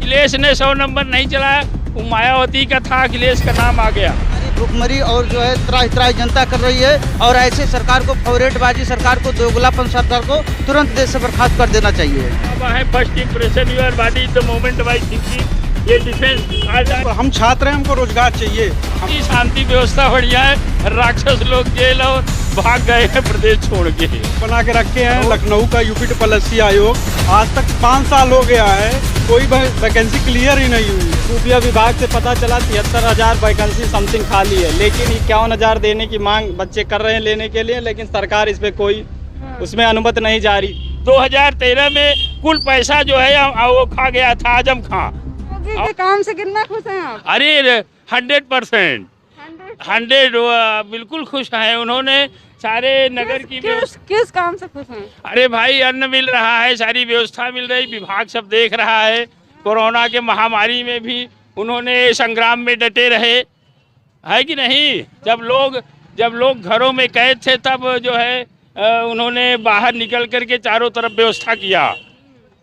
अखिलेश ने 100 नंबर नहीं चलाया, वो मायावती का था, अखिलेश का नाम आ गया। भुखमरी और जो है त्राही त्राही जनता कर रही है, और ऐसे सरकार को फेवरेटबाजी सरकार को, दोगलापन सरकार को तुरंत देश से बर्खास्त कर देना चाहिए। अब है first impression your body is the moment by thinking. ये डिफेंस आज हम छात्र हैं, हमको रोजगार चाहिए। शांति व्यवस्था बढ़िया है, राक्षस लोग जेल और भाग गए हैं प्रदेश छोड़ के। बना के रखे हैं लखनऊ का यूपी पॉलिसी आयोग, आज तक 5 साल हो गया है, कोई वैकेंसी क्लियर ही नहीं हुई। खुफिया विभाग से पता चला 73,000 वैकेंसी समथिंग खाली है, लेकिन 51,000 देने की मांग बच्चे कर रहे हैं लेने के लिए, लेकिन सरकार इस पे कोई उसमें अनुमति नहीं जारी। 2013 में कुल पैसा जो है वो खा गया था आजम खां। के काम से कितना खुश हैं आप? अरे 100% 100 बिल्कुल खुश हैं। उन्होंने सारे नगर की किस काम से खुश हैं? अरे भाई अन्न मिल रहा है, सारी व्यवस्था मिल रही, विभाग सब देख रहा है। कोरोना के महामारी में भी उन्होंने संग्राम में डटे रहे, है कि नहीं। जब लोग घरों में कैद थे तब जो है उन्होंने बाहर निकल करके चारों तरफ व्यवस्था किया।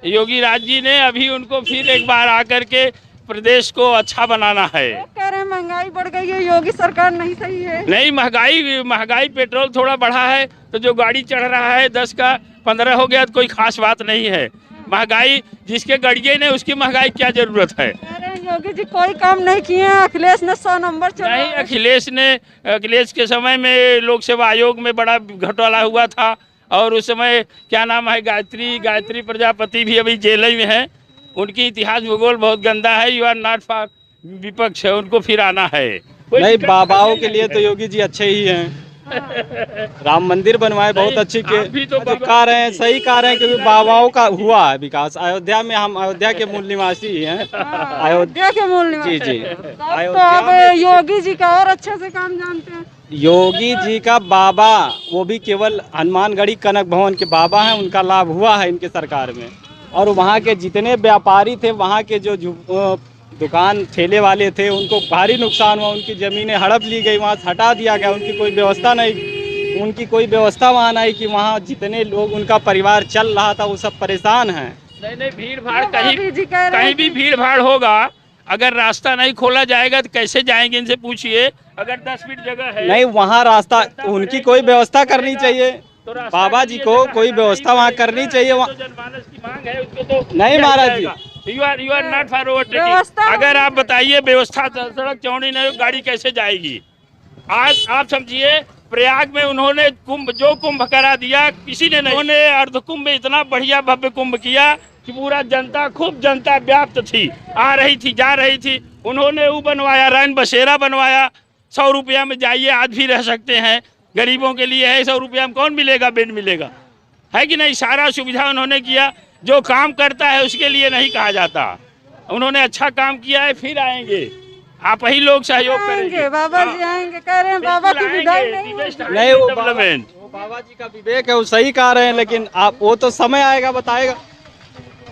योगी राज जी ने अभी उनको फिर एक बार आकर के प्रदेश को अच्छा बनाना है। कह रहे हैं महंगाई बढ़ गई है, योगी सरकार नहीं सही है। नहीं, महंगाई पेट्रोल थोड़ा बढ़ा है, तो जो गाड़ी चढ़ रहा है 10 का 15 हो गया तो कोई खास बात नहीं है। महंगाई जिसके गड़िए ने उसकी महंगाई क्या जरूरत है। अरे योगी जी कोई काम नहीं किए हैं, अखिलेश ने 100 नंबर चला। नहीं, अखिलेश के समय में लोक सेवा आयोग में बड़ा घोटाला हुआ था, और उस समय क्या नाम है गायत्री प्रजापति भी अभी जेल में है। उनकी इतिहास भूगोल बहुत गंदा है। यू आर नॉट फॉर विपक्ष है, उनको फिर आना है। नहीं, बाबाओं के लिए तो योगी जी अच्छे ही हैं। राम मंदिर बनवाए बहुत अच्छी के तो कह रहे हैं, सही कह रहे हैं, क्योंकि बाबाओं का हुआ है विकास। अयोध्या में हम अयोध्या के मूल निवासी ही हैं। अयोध्या के मूल निवासी। जी। तो आप योगी जी का और अच्छे से काम जानते हैं। योगी जी का बाबा, वो भी केवल हनुमानगढ़ी कनक भवन के बाबा हैं, उनका लाभ हुआ है इनके सरकार में। और वहाँ के जितने व्यापारी थे, वहाँ के जो दुकान ठेले वाले थे, उनको भारी नुकसान हुआ। उनकी ज़मीनें हड़प ली गई, वहाँ से हटा दिया गया। उनकी कोई व्यवस्था वहाँ नहीं कि वहाँ जितने लोग, उनका परिवार चल रहा था, वो सब परेशान हैं। नहीं, भीड़ भाड़ कहीं भी भीड़ भाड़ होगा, अगर रास्ता नहीं खोला जाएगा तो कैसे जाएंगे, इनसे पूछिए। अगर 10 फीट जगह है, नहीं, वहाँ रास्ता, उनकी कोई व्यवस्था करनी चाहिए। बाबा जी को कोई व्यवस्था वहाँ करनी चाहिए। वहाँ जनमानस की मांग है, उसको तो नहीं महाराज जी, you are not for overtaking. अगर आप बताइए व्यवस्था, सड़क चौड़ी नहीं, गाड़ी कैसे जाएगी। आज आप समझिए, प्रयाग में उन्होंने कुंभ करा दिया, किसी ने नहीं। उन्होंने अर्ध कुंभ में इतना बढ़िया भव्य कुंभ किया कि पूरा खूब जनता व्याप्त थी, आ रही थी, जा रही थी। उन्होंने वो बनवाया, रैन बसेरा बनवाया। 100 रुपया में जाइए, आज भी रह सकते हैं। गरीबों के लिए है, 100 रुपया में कौन मिलेगा, बेड मिलेगा, है कि नहीं। सारा सुविधा उन्होंने किया। जो काम करता है उसके लिए नहीं कहा जाता। उन्होंने अच्छा काम किया है, फिर आएंगे। आप ही लोग सहयोग करेंगे। बाबा जी आएंगे, कह रहे हैं बाबा की विदाई नहीं। वो बाबा जी का विवेक है, वो सही कह रहे हैं, लेकिन आप वो तो समय आएगा बताएगा।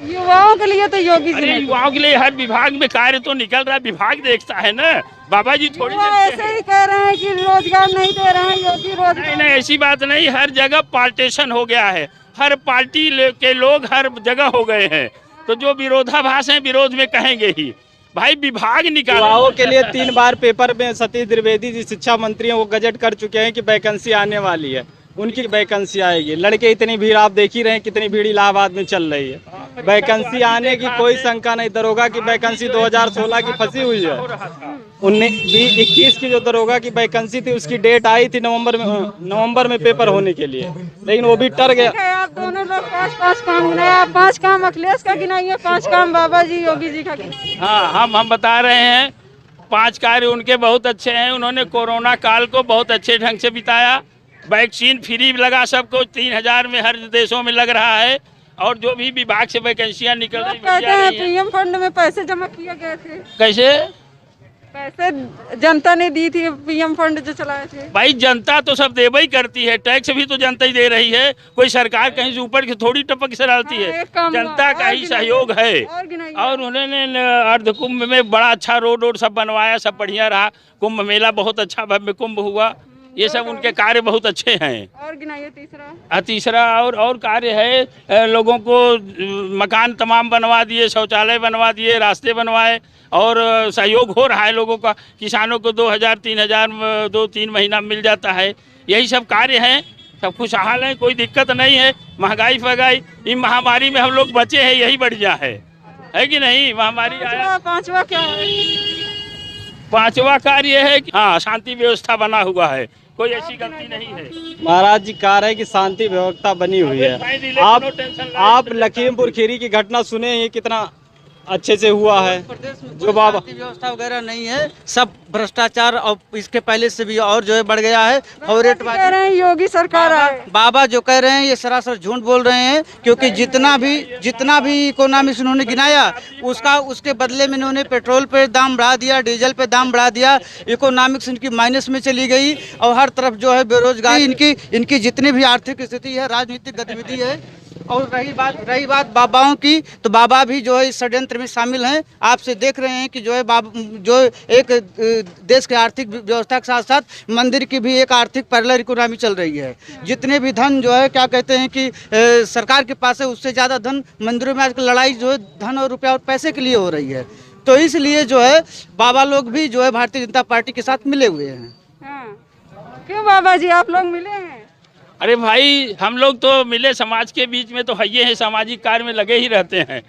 युवाओं के लिए तो योगी जी, युवाओं के लिए हर विभाग में कार्य तो निकल रहा है, विभाग देखता है ना। बाबा जी थोड़ी ऐसे ही कह रहे हैं कि रोजगार नहीं दे रहे हैं योगी। रोजगार नहीं, ऐसी बात नहीं। हर जगह पार्टीशन हो गया है, हर पार्टी के लोग हर जगह हो गए हैं, तो जो विरोधाभास है विरोध में कहेंगे ही। भाई विभाग निकाला। युवाओं के लिए 3 बार पेपर में सतीश द्विवेदी जी शिक्षा मंत्री हैं, वो गजट कर चुके हैं कि वैकेंसी आने वाली है, उनकी वैकेंसी आएगी। लड़के इतनी भीड़, आप देख ही रहे हैं कितनी भीड़ इलाहाबाद में चल रही है। वैकेंसी आने की कोई शंका नहीं। दरोगा की वैकेंसी 2016 की फंसी हुई है। 21 की जो दरोगा की वैकेंसी थी, उसकी डेट आई थी नवंबर में पेपर होने के लिए, लेकिन वो भी टर गया। आप दोनों लोग 5 काम गिनाए, आप 5 काम अखिलेश का गिनाइए, 5 काम बाबा जी योगी जी का गिनाइए। हाँ, हम बता रहे हैं 5 कार्य उनके बहुत अच्छे हैं। उन्होंने कोरोना काल को बहुत अच्छे ढंग से बिताया। वैक्सीन फ्री लगा सबको, 3000 में हर देशों में लग रहा है। और जो भी विभाग से वैकेंसियां निकल रही हैं, पीएम फंड में पैसे जमा किए गए थे। कैसे पैसे जनता ने दी थी, पीएम फंड जो चलाए थे। भाई जनता तो सब देवा ही करती है, टैक्स भी तो जनता ही दे रही है। कोई सरकार कहीं से ऊपर की थोड़ी टपक से डालती है, जनता का ही सहयोग है। और उन्होंने अर्ध कुंभ में बड़ा अच्छा रोड सब बनवाया, सब बढ़िया रहा। कुंभ मेला बहुत अच्छा भव्य कुंभ हुआ, ये सब उनके कार्य बहुत अच्छे हैं। और गिनाइए तीसरा। तीसरा और कार्य है, लोगों को मकान तमाम बनवा दिए, शौचालय बनवा दिए, रास्ते बनवाए और सहयोग हो रहा है लोगों का। किसानों को 2000 3000 2-3 महीना मिल जाता है। यही सब कार्य हैं, सब खुशहाल हैं, कोई दिक्कत नहीं है। महंगाई फगाई इन महामारी में हम लोग बचे हैं, यही बढ़िया है कि नहीं। महामारी आया। पांचवा क्या है? पांचवा कार्य है कि हाँ, शांति व्यवस्था बना हुआ है, कोई ऐसी गलती नहीं है। महाराज जी कह रहे हैं कि शांति व्यवस्था बनी हुई है। आप लखीमपुर खीरी की घटना सुने हैं, कितना अच्छे से हुआ है। जो बाबा व्यवस्था वगैरह नहीं है, सब भ्रष्टाचार और इसके पहले से भी और जो है बढ़ गया है। फेवरेट कह रहे हैं योगी सरकार आए। बाबा जो कह रहे हैं ये सरासर झूठ बोल रहे हैं, क्योंकि जितना भी इकोनॉमिक्स उन्होंने गिनाया उसके बदले में इन्होंने पेट्रोल पे दाम बढ़ा दिया, डीजल पे दाम बढ़ा दिया। इकोनॉमिक्स इनकी माइनस में चली गई और हर तरफ जो है बेरोजगारी, इनकी जितनी भी आर्थिक स्थिति है, राजनीतिक गतिविधि है। और रही बात बाबाओं की, तो बाबा भी जो है इस षड्यंत्र में शामिल हैं। आपसे देख रहे हैं कि जो है जो एक देश के आर्थिक व्यवस्था के साथ साथ मंदिर की भी एक आर्थिक पैरेलल इकोनॉमी चल रही है। जितने भी धन जो है क्या कहते हैं कि सरकार के पास है, उससे ज़्यादा धन मंदिरों में आजकल लड़ाई जो है धन और रुपया और पैसे के लिए हो रही है। तो इसलिए जो है बाबा लोग भी जो है भारतीय जनता पार्टी के साथ मिले हुए हैं। हाँ। क्यों बाबा जी आप लोग मिले हैं? अरे भाई, हम लोग तो मिले, समाज के बीच में तो है ही है, सामाजिक कार्य में लगे ही रहते हैं।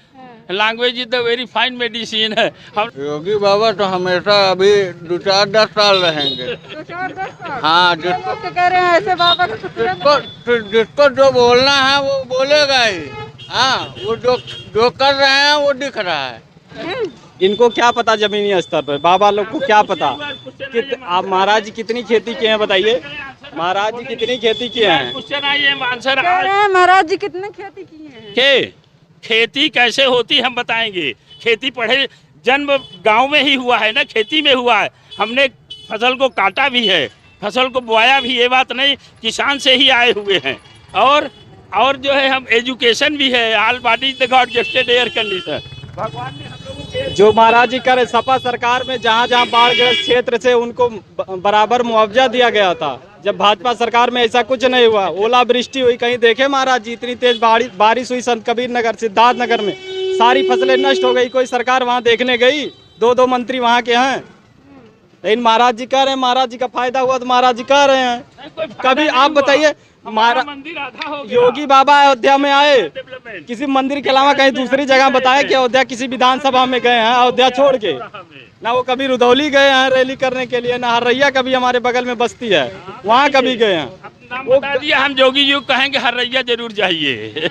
Language is the very fine medicine है। हम योगी बाबा तो हमेशा अभी 2-4-10 साल रहेंगे। 2-4-10 साल? हाँ, लोग तो कह रहे हैं ऐसे बाबा का जिसको जो बोलना है वो बोलेगा ही। हाँ, वो जो कर रहे हैं वो दिख रहा है। इनको क्या पता जमीनी स्तर पर, बाबा लोग को क्या पता। आप महाराज जी कितनी खेती किए हैं बताइए? महाराज जी कितनी खेती किए हैं? क्वेश्चन आइए, आंसर कह रहे हैं महाराज जी कितने खेती किए हैं? खेती कैसे होती हम बताएंगे। खेती पढ़े जन्म गांव में ही हुआ है ना, खेती में हुआ है। हमने फसल को काटा भी है, फसल को बोया भी, ये बात नहीं, किसान से ही आए हुए हैं। और जो है हम एजुकेशन भी है। All body the God gifted air condition. भगवान ने हम लोगों के जो महाराज जी करे, सपा सरकार में जहाँ जहाँ बाढ़ग्रस्त क्षेत्र से उनको बराबर मुआवजा दिया गया था। जब भाजपा सरकार में ऐसा कुछ नहीं हुआ, ओलावृष्टि हुई, कहीं देखे महाराज जी इतनी तेज बारिश हुई संत कबीर नगर सिद्धार्थ नगर में, सारी फसलें नष्ट हो गई। कोई सरकार वहाँ देखने गई? 2-2 मंत्री वहाँ के हैं। लेकिन महाराज जी कह रहे हैं महाराज जी का फायदा हुआ, तो महाराज जी कह रहे हैं। कभी आप बताइए, मंदिर आधा हो गया। योगी बाबा अयोध्या में आए, किसी मंदिर के अलावा कहीं दूसरी जगह बताया कि अयोध्या किसी विधानसभा में गए हैं अयोध्या छोड़ के? ना वो कभी रुधौली गए हैं रैली करने के लिए, ना हरैया कभी हमारे बगल में बस्ती है वहाँ कभी गए हैं। वो बता दिया, हम जोगी जी कहेंगे हरैया जरूर जाइए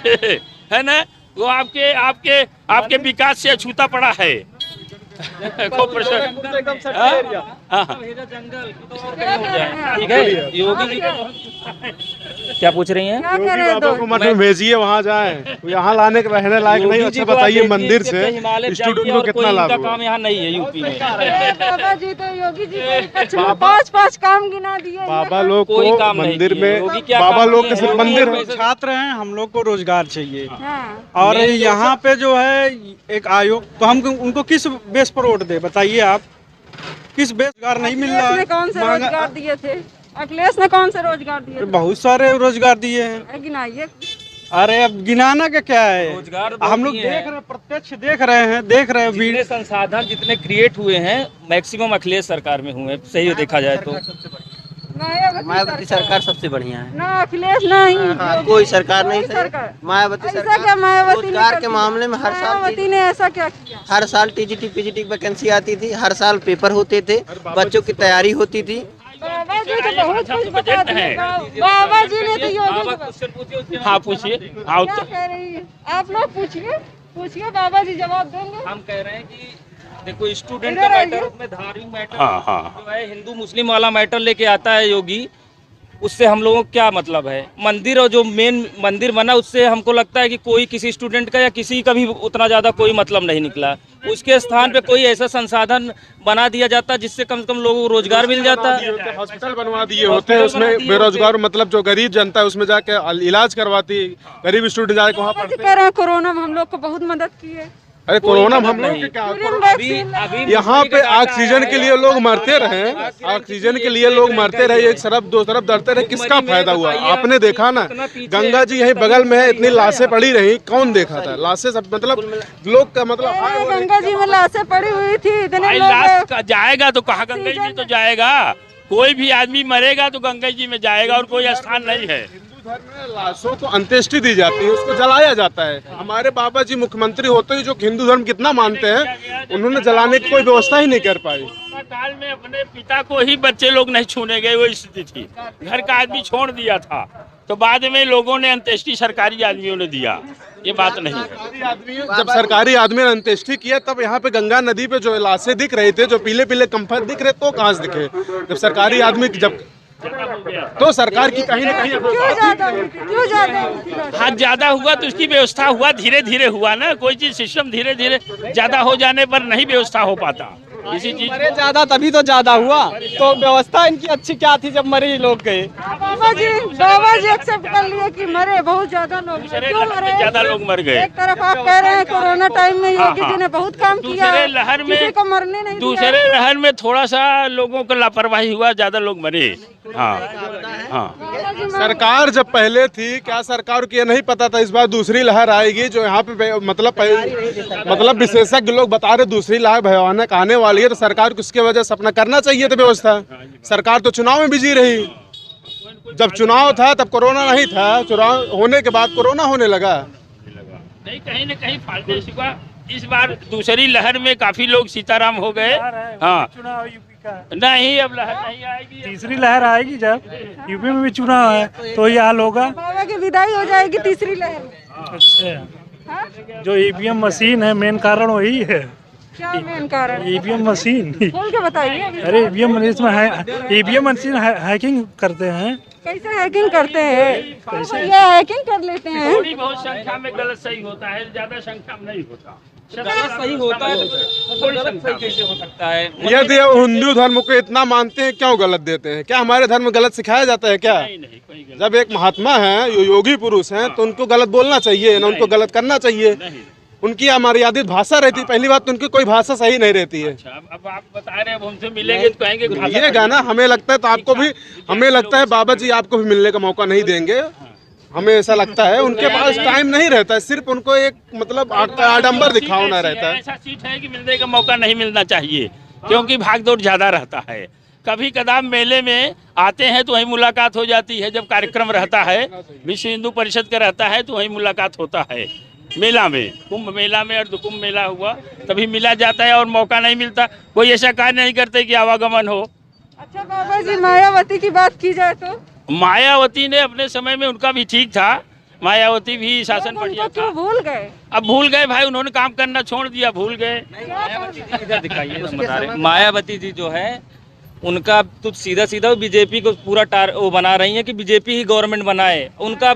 है ना। वो आपके विकास से अछूता पड़ा है। ठीक है। योगी जी क्या पूछ रही हैं? योगी बाबा को मत में भेजिए, वहाँ जाए, यहाँ लाने के रहने लायक नहीं। अच्छा बताइए, मंदिर से स्टूडेंट को कितना लाभ हुआ? काम यहाँ नहीं है यूपी में। बाबा जी तो योगी जी को 5-5 काम गिना दिए। बाबा लोग कोई को काम नहीं मंदिर किए। में, योगी क्या बाबा काम लोग किए के सिर्फ हैं? मंदिर है। छात्र हैं, हम लोग को रोजगार चाहिए। हाँ। और यहाँ पे जो है एक आयोग, तो हम उनको किस बेस पर वोट दे बताइए आप? किस बेस रोजगार नहीं मिल रहा है? कौन से रोजगार दिए थे? अखिलेश ने कौन से रोजगार दिए थे? बहुत सारे रोजगार दिए हैं। गिनाइए। अरे अब गिनाना का क्या है? रोजगार हम लोग देख रहे हैं, प्रत्यक्ष देख रहे हैं जितने संसाधन जितने क्रिएट हुए हैं मैक्सिमम अखिलेश सरकार में हुए, सही देखा जाए तो। मायावती सरकार सबसे बढ़िया है ना, अखिलेश नहीं। हाँ, कोई सरकार नहीं सरकार। मायावती ऐसा सरकार क्या मायावती रोजगार के मामले में मायावती ने ऐसा क्या किया? हर साल टीजीटी पीजीटी वैकेंसी आती थी, हर साल पेपर होते थे, बच्चों की तैयारी होती थी। बाबा जी तो बहुत कुछ बता दिए। बाबा जी ने तो योगी को हाँ पूछिए। क्या कह रही है? आप लोग पूछिए, बाबा जी जवाब देंगे। हम कह रहे हैं कि देखो, स्टूडेंट का मैटर में धार्मिक मैटर जो है, हिंदू मुस्लिम वाला मैटर लेके आता है योगी, उससे हम लोगों को क्या मतलब है? मंदिर और जो मेन मंदिर बना उससे हमको लगता है कि कोई किसी स्टूडेंट का या किसी का भी उतना ज़्यादा कोई मतलब नहीं निकला। उसके स्थान पे कोई ऐसा संसाधन बना दिया जाता जिससे कम से कम लोगों को रोजगार मिल जाता। हॉस्पिटल बनवा दिए होते हैं, उसमें बेरोजगार मतलब जो गरीब जनता है उसमें जाके इलाज करवाती, गरीब स्टूडेंट जाके वहाँ कह रहे हैं कोरोना में हम लोग को बहुत मदद की है। अरे कोरोना में हम लोग के क्या अभी यहाँ पे ऑक्सीजन के लिए लोग मरते रहे, ऑक्सीजन के लिए लोग मरते रहे, एक तरफ दो तरफ डरते रहे, किसका फायदा हुआ? आपने देखा ना, गंगा जी यहीं बगल में है, इतनी लाशें पड़ी रही, कौन देखा था? लाशें सब मतलब लोग का मतलब गंगा जी में लाशें पड़ी हुई थी, इतने भाई लोग लाश जाएगा तो कहाँ? गंगा जी में तो जाएगा। कोई भी आदमी मरेगा तो गंगा जी में जाएगा और कोई स्थान नहीं है। हिंदू धर्म में लाशों को अंत्येष्टि दी जाती है, उसको जलाया जाता है। हमारे बाबा जी मुख्यमंत्री होते ही जो हिंदू धर्म कितना मानते हैं, उन्होंने जलाने की कोई व्यवस्था ही नहीं कर पाई। कोरोना काल में अपने पिता को ही बच्चे लोग नहीं छूने गए, वो स्थिति थी। घर का आदमी छोड़ दिया था, तो बाद में लोगों ने अंत्येष्टि सरकारी आदमियों ने दिया। ये बात नहीं है। जब सरकारी आदमी ने अंत्येष्टि किया तब यहाँ पे गंगा नदी पे जो लाशें दिख रही थे, जो पीले पीले कंफर दिख रहे, तो कहाँ से दिखे? जब सरकारी आदमी जब तो सरकार की कहीं ना कहीं क्यों ज्यादा हुई थी? क्यों ज्यादा हुई थी? हाथ ज्यादा हुआ तो उसकी व्यवस्था हुआ, धीरे धीरे हुआ ना। कोई चीज सिस्टम धीरे धीरे ज्यादा हो जाने पर नहीं व्यवस्था हो पाता। इसी चीज मरे ज्यादा तभी तो ज्यादा हुआ, तो व्यवस्था इनकी अच्छी क्या थी जब मरे लोग गए? बाबा जी एक्सेप्ट कर लिए कि मरे बहुत ज्यादा लोग, क्यों मरे? ज्यादा लोग मर गए। एक तरफ आप कह रहे हैं कोरोना टाइम में योगी जी ने बहुत काम किया, दूसरे लहर में किसी को मरने नहीं दिया। दूसरे लहर में थोड़ा सा लोगों को लापरवाही हुआ, ज्यादा लोग मरे। हाँ हाँ। सरकार जब पहले थी, क्या सरकार को ये नहीं पता था इस बार दूसरी लहर आएगी? जो यहाँ पे मतलब विशेषज्ञ लोग बता रहे दूसरी लहर भयानक आने वाली है, तो सरकार को इसके वजह से अपना करना चाहिए था व्यवस्था। सरकार तो चुनाव में बिजी रही। जब चुनाव था तब कोरोना नहीं था, चुनाव होने के बाद कोरोना होने लगा। नहीं, कहीं न कहीं फाल्टे हुआ। इस बार दूसरी लहर में काफी लोग सीताराम हो गए। हाँ, चुनाव यूपी का नहीं, अब लहर नहीं आएगी। तीसरी लहर आएगी, जब यूपी में भी चुनाव है तो ये हाल होगा। बाबा की विदाई हो जाएगी तीसरी लहर में। अच्छा, जो ईवीएम मशीन है, मेन कारण वही है। क्या मेन कारण? EVM machine. खोल के बताइए। अरे EVM machine EVM machine hacking करते हैं। कैसे हैकिंग करते हैं? ये हैकिंग कर लेते हैं। थोड़ी बहुत संख्या में गलत सही होता है, ज्यादा संख्या में नहीं होता। गलत सही होता है तो गलत सही कैसे हो सकता है? यदि हिंदू धर्म को इतना मानते हैं, क्यों गलत देते हैं? क्या हमारे धर्म में गलत सिखाया जाता है क्या? नहीं, जब एक महात्मा है, योगी पुरुष हैं, तो उनको गलत बोलना चाहिए ना, उनको गलत करना चाहिए। उनकी अमर्यादित भाषा रहती, पहली बात तो उनकी कोई भाषा सही नहीं रहती है। अब आप बता रहे हैं, हमसे मिलेंगे तो कहेंगे मिलेगा ना, हमें लगता है तो आपको भी, हमें लगता है बाबा जी आपको भी मिलने का मौका नहीं देंगे, हमें ऐसा लगता है। उनके पास टाइम नहीं रहता है, सिर्फ उनको एक मतलब आडंबर दिखाना रहता है। ऐसा सीट है कि मिलने का मौका नहीं मिलना चाहिए, क्योंकि भागदौड़ ज्यादा रहता है। कभी कदार मेले में आते हैं तो वहीं मुलाकात हो जाती है। जब कार्यक्रम रहता है, विश्व हिंदू परिषद का रहता है, तो वहीं मुलाकात होता है। मेला में, कुंभ मेला में, अर्धकुंभ मेला हुआ तभी मिला जाता है, और मौका नहीं मिलता। कोई ऐसा कार्य नहीं करते कि आवागमन हो। अच्छा बाबा जी, मायावती की बात की जाए तो मायावती ने अपने समय में, उनका भी ठीक था, मायावती भी शासन बढ़िया था। भूल गए? अब भूल गए भाई, उन्होंने काम करना छोड़ दिया, भूल गए। इधर दिखाइए, हम बता रहे हैं। मायावती जी जो है, उनका तो सीधा सीधा बीजेपी को पूरा वो बना रही है कि बीजेपी ही गवर्नमेंट बनाए। उनका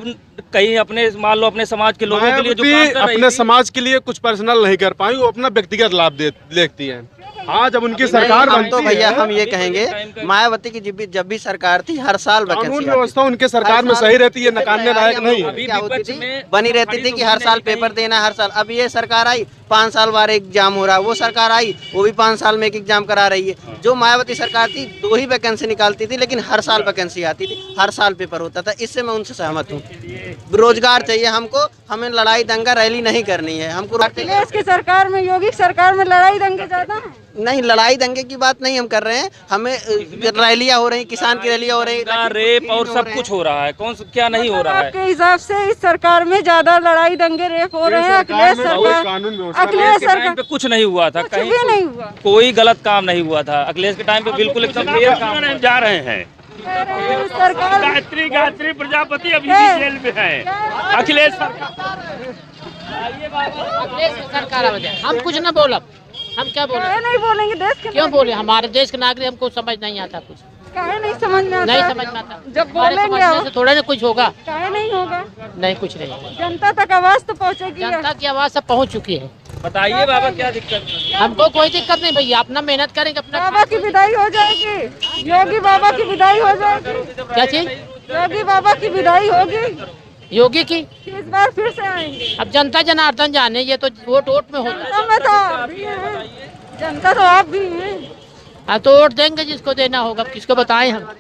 कहीं अपने, मान लो अपने समाज के लोगों के लिए जो काम कर रही अपने समाज के लिए कुछ पर्सनल नहीं कर पाई, वो अपना व्यक्तिगत लाभ देखती है। हाँ, जब उनकी सरकार हम बनती तो भैया है, हम ये कहेंगे, मायावती की जब भी सरकार थी, हर साल कानून व्यवस्था उनके सरकार में सही रहती है, नकारने लायक नहीं है। क्या होती थी, बनी रहती थी कि हर साल पेपर देना, हर साल। अब ये सरकार आई, 5 साल बाद एग्जाम हो रहा है। वो सरकार आई, वो भी 5 साल में एक एग्जाम करा रही है। जो मायावती सरकार थी, 2 ही वैकेंसी निकालती थी, लेकिन हर साल वैकेंसी आती थी, हर साल पेपर होता था। इससे मैं उनसे सहमत हूँ। रोजगार चाहिए हमको, हमें लड़ाई दंगा रैली नहीं करनी है हमको। अखिलेश की सरकार में, योगी सरकार में लड़ाई दंगे ज्यादा हैं। नहीं, लड़ाई दंगे की बात नहीं हम कर रहे हैं। हमें रैलियां हो रही, किसान की रैलियां हो रही, रेप और सब कुछ हो रहा है। क्या नहीं हो रहा है? आपके हिसाब से इस सरकार में ज्यादा लड़ाई दंगे रेप हो रहे हैं? अखिलेश सरकार पे कुछ नहीं हुआ था, कहीं भी नहीं हुआ, कोई गलत काम नहीं हुआ था। अखिलेश के टाइम पे बिल्कुल एकदम क्लियर काम जा रहे हैं। सरकार गायत्री प्रजापति अभी भी जेल में है। अखिलेश सरकार, हम कुछ न बोलब, हम क्या बोले? नहीं बोलेंगे, देश के क्यों बोले? हमारे देश के नागरिक, हमको समझ नहीं आता कुछ। काहे नहीं समझ में आता? नहीं समझ में आता। जब बोलेंगे से थोड़ा ना कुछ होगा। काहे नहीं होगा? नहीं, कुछ नहीं होगा। जनता तक आवाज तो पहुँचेगी। जनता की आवाज सब पहुँच चुकी है। बताइए बाबा, क्या दिक्कत है? हमको कोई दिक्कत नहीं भैया, अपना मेहनत करेंगे, अपना। बाबा की विदाई हो जाएगी, योगी बाबा की विदाई हो जाएगी। क्या चीज? योगी बाबा की विदाई होगी। योगी की। इस बार फिर से आएंगे। अब जनता जनार्दन जाने, ये तो वोट वोट में होता है। जनता में तो आप भी हैं, जनता तो आप भी हैं। हाँ तो वोट देंगे जिसको देना होगा, किसको बताएं हम।